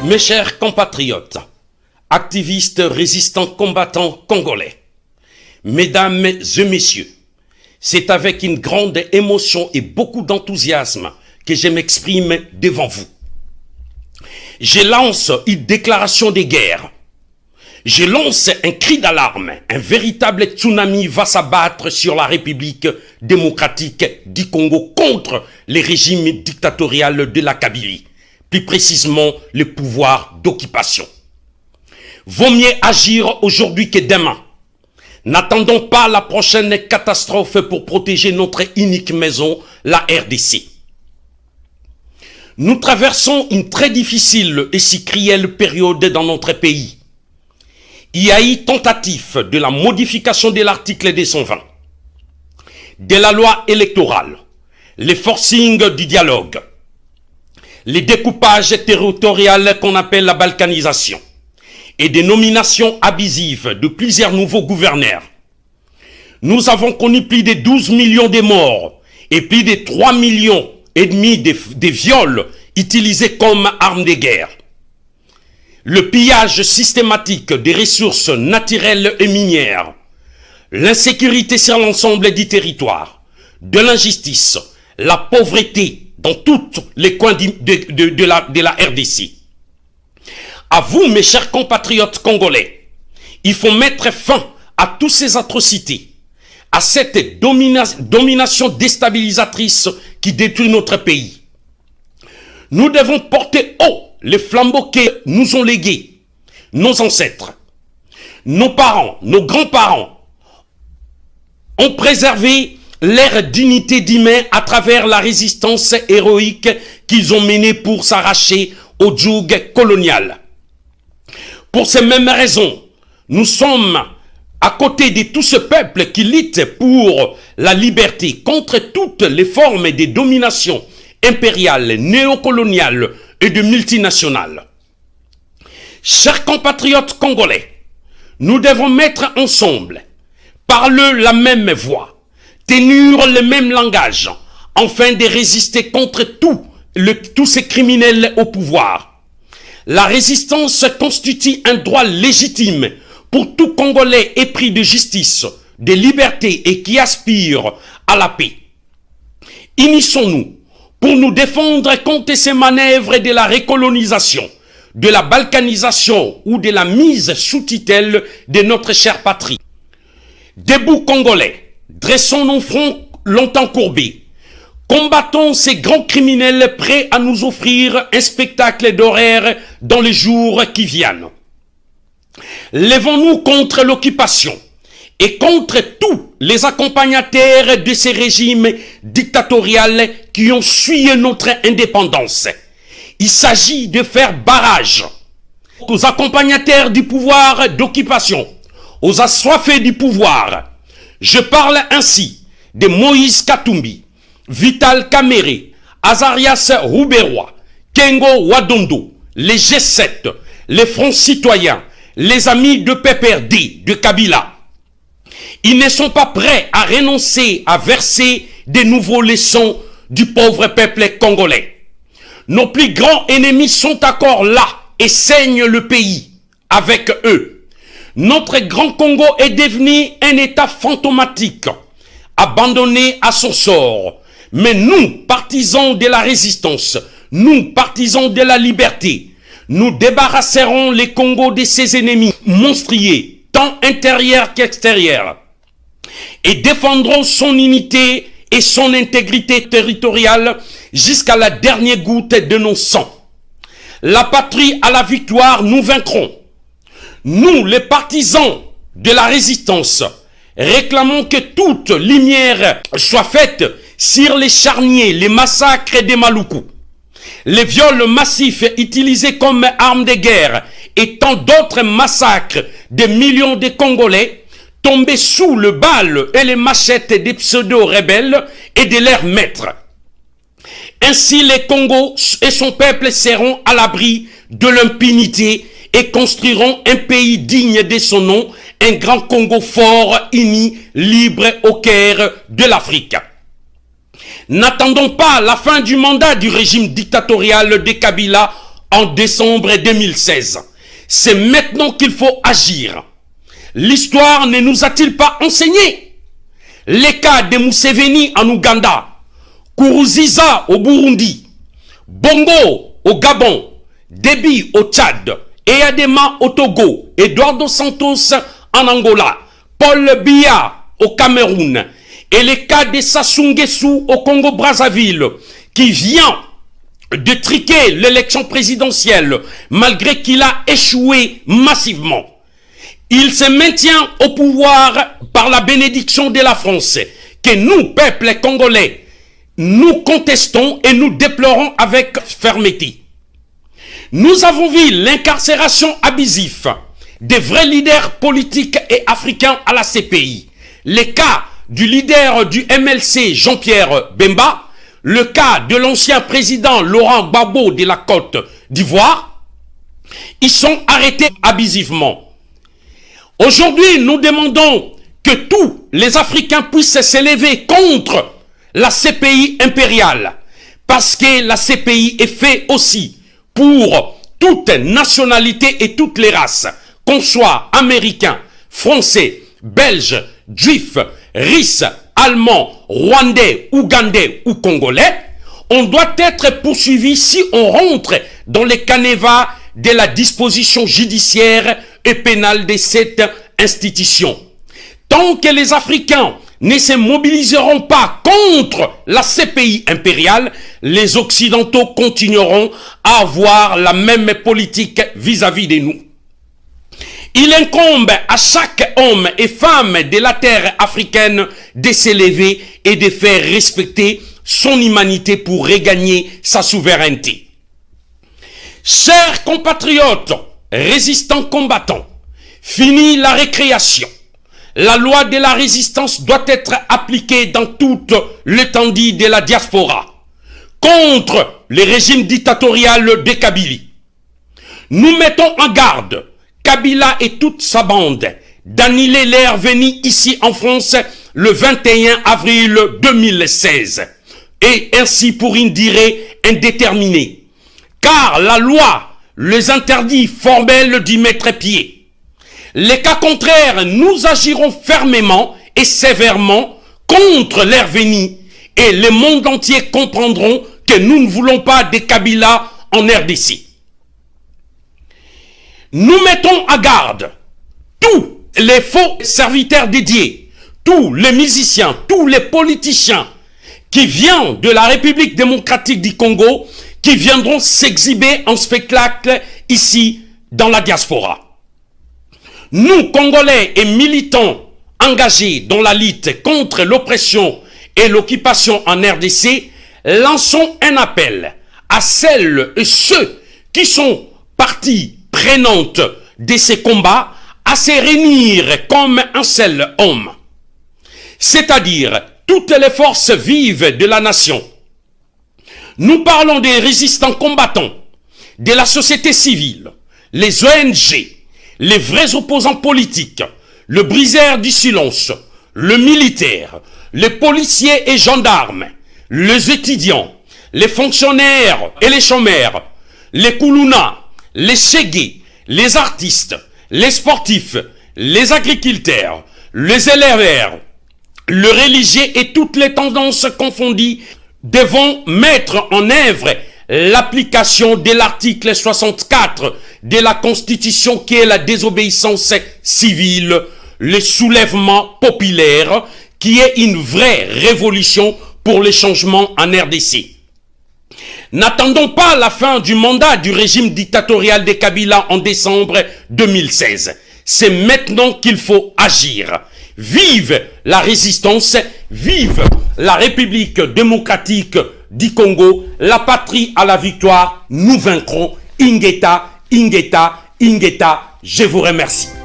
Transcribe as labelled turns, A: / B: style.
A: Mes chers compatriotes, activistes, résistants, combattants congolais, mesdames et messieurs, c'est avec une grande émotion et beaucoup d'enthousiasme que je m'exprime devant vous. Je lance une déclaration de guerre. Je lance un cri d'alarme. Un véritable tsunami va s'abattre sur la République démocratique du Congo contre les régimes dictatoriaux de la Kabylie, plus précisément le pouvoir d'occupation. Vaut mieux agir aujourd'hui que demain. N'attendons pas la prochaine catastrophe pour protéger notre unique maison, la RDC. Nous traversons une très difficile et si cruelle période dans notre pays. Il y a eu tentative de la modification de l'article 220, de la loi électorale, le forcing du dialogue, les découpages territoriaux qu'on appelle la balkanisation et des nominations abusives de plusieurs nouveaux gouverneurs. Nous avons connu plus de 12 millions de morts et plus de 3 millions et demi de viols utilisés comme armes de guerre. Le pillage systématique des ressources naturelles et minières, l'insécurité sur l'ensemble du territoire, de l'injustice, la pauvreté dans tous les coins de la RDC. À vous, mes chers compatriotes congolais, il faut mettre fin à toutes ces atrocités, à cette domination déstabilisatrice qui détruit notre pays. Nous devons porter haut les flambeaux que nous ont légués nos ancêtres. Nos parents, nos grands-parents ont préservé leur dignité d'humain à travers la résistance héroïque qu'ils ont menée pour s'arracher au joug colonial. Pour ces mêmes raisons, nous sommes à côté de tout ce peuple qui lutte pour la liberté contre toutes les formes de domination impériale, néocoloniale et de multinationales. Chers compatriotes congolais, nous devons mettre ensemble, parler la même voix, tenir le même langage, afin de résister contre tous ces criminels au pouvoir. La résistance constitue un droit légitime pour tout Congolais épris de justice, de liberté et qui aspire à la paix. Unissons-nous pour nous défendre contre ces manœuvres de la recolonisation, de la balkanisation ou de la mise sous tutelle de notre chère patrie. Debout Congolais, dressons nos fronts longtemps courbés. Combattons ces grands criminels prêts à nous offrir un spectacle d'horreur dans les jours qui viennent. Lèvons-nous contre l'occupation et contre tous les accompagnateurs de ces régimes dictatoriaux qui ont suivi notre indépendance. Il s'agit de faire barrage aux accompagnateurs du pouvoir d'occupation, aux assoiffés du pouvoir. Je parle ainsi de Moïse Katumbi, Vital Kamerhe, Azarias Rouberois, Kengo Wadondo, les G7, les Fronts citoyens, les amis de PPRD, de Kabila. Ils ne sont pas prêts à renoncer à verser de nouveaux leçons du pauvre peuple congolais. Nos plus grands ennemis sont encore là et saignent le pays avec eux. Notre grand Congo est devenu un État fantomatique, abandonné à son sort. Mais nous, partisans de la résistance, nous, partisans de la liberté, nous débarrasserons les Congos de ses ennemis monstrueux, tant intérieurs qu'extérieurs, et défendrons son unité et son intégrité territoriale jusqu'à la dernière goutte de nos sangs. La patrie à la victoire, nous vaincrons. Nous, les partisans de la résistance, réclamons que toute lumière soit faite sur les charniers, les massacres des Maluku, les viols massifs utilisés comme armes de guerre et tant d'autres massacres de millions de Congolais tombés sous le bal et les machettes des pseudo-rebelles et de leurs maîtres. Ainsi, les Congos et son peuple seront à l'abri de l'impunité et construiront un pays digne de son nom, un grand Congo fort, uni, libre au cœur de l'Afrique. N'attendons pas la fin du mandat du régime dictatorial de Kabila en décembre 2016. C'est maintenant qu'il faut agir. L'histoire ne nous a-t-il pas enseigné les cas de Museveni en Ouganda, Kourouziza au Burundi, Bongo au Gabon, Déby au Tchad, Eyadema au Togo, Eduardo Santos en Angola, Paul Biya au Cameroun et les cas de Sassou Nguesso au Congo-Brazzaville qui vient de triquer l'élection présidentielle malgré qu'il a échoué massivement. Il se maintient au pouvoir par la bénédiction de la France que nous, peuple congolais, nous contestons et nous déplorons avec fermeté. Nous avons vu l'incarcération abusive des vrais leaders politiques et africains à la CPI. Les cas du leader du MLC Jean-Pierre Bemba, le cas de l'ancien président Laurent Gbagbo de la Côte d'Ivoire, ils sont arrêtés abusivement. Aujourd'hui, nous demandons que tous les Africains puissent s'élever contre la CPI impériale, parce que la CPI est faite aussi pour toute nationalité et toutes les races, qu'on soit américain, français, belge, juif, russe, allemand, rwandais, ougandais ou congolais. On doit être poursuivi si on rentre dans les canevas de la disposition judiciaire et pénale de cette institution. Tant que les Africains ne se mobiliseront pas contre la CPI impériale, les Occidentaux continueront à avoir la même politique vis-à-vis de nous. Il incombe à chaque homme et femme de la terre africaine de s'élever et de faire respecter son humanité pour regagner sa souveraineté. Chers compatriotes, résistants combattants, fini la récréation. La loi de la résistance doit être appliquée dans toute l'étendue de la diaspora contre les régimes dictatoriaux de Kabylie. Nous mettons en garde Kabila et toute sa bande d'annuler leur venue ici en France le 21 avril 2016 et ainsi pour une durée indéterminée, car la loi les interdit formels d'y mettre pied. Les cas contraires, nous agirons fermement et sévèrement contre leur venue et le monde entier comprendront que nous ne voulons pas de Kabila en RDC. Nous mettons à garde tous les faux serviteurs dédiés, tous les musiciens, tous les politiciens qui viennent de la République démocratique du Congo, qui viendront s'exhiber en spectacle ici dans la diaspora. Nous, Congolais et militants engagés dans la lutte contre l'oppression et l'occupation en RDC, lançons un appel à celles et ceux qui sont partie prenante de ces combats à se réunir comme un seul homme, c'est-à-dire toutes les forces vives de la nation. Nous parlons des résistants combattants, de la société civile, les ONG, les vrais opposants politiques, le briseur du silence, le militaire, les policiers et gendarmes, les étudiants, les fonctionnaires et les chômeurs, les koulouna, les chégués, les artistes, les sportifs, les agriculteurs, les éleveurs, le religieux et toutes les tendances confondues devront mettre en œuvre l'application de l'article 64 de la Constitution qui est la désobéissance civile, le soulèvement populaire qui est une vraie révolution pour les changements en RDC. N'attendons pas la fin du mandat du régime dictatorial de Kabila en décembre 2016. C'est maintenant qu'il faut agir. Vive la résistance, vive la République démocratique du Congo, la patrie à la victoire, nous vaincrons. Ingeta, Ingeta, Ingeta, je vous remercie.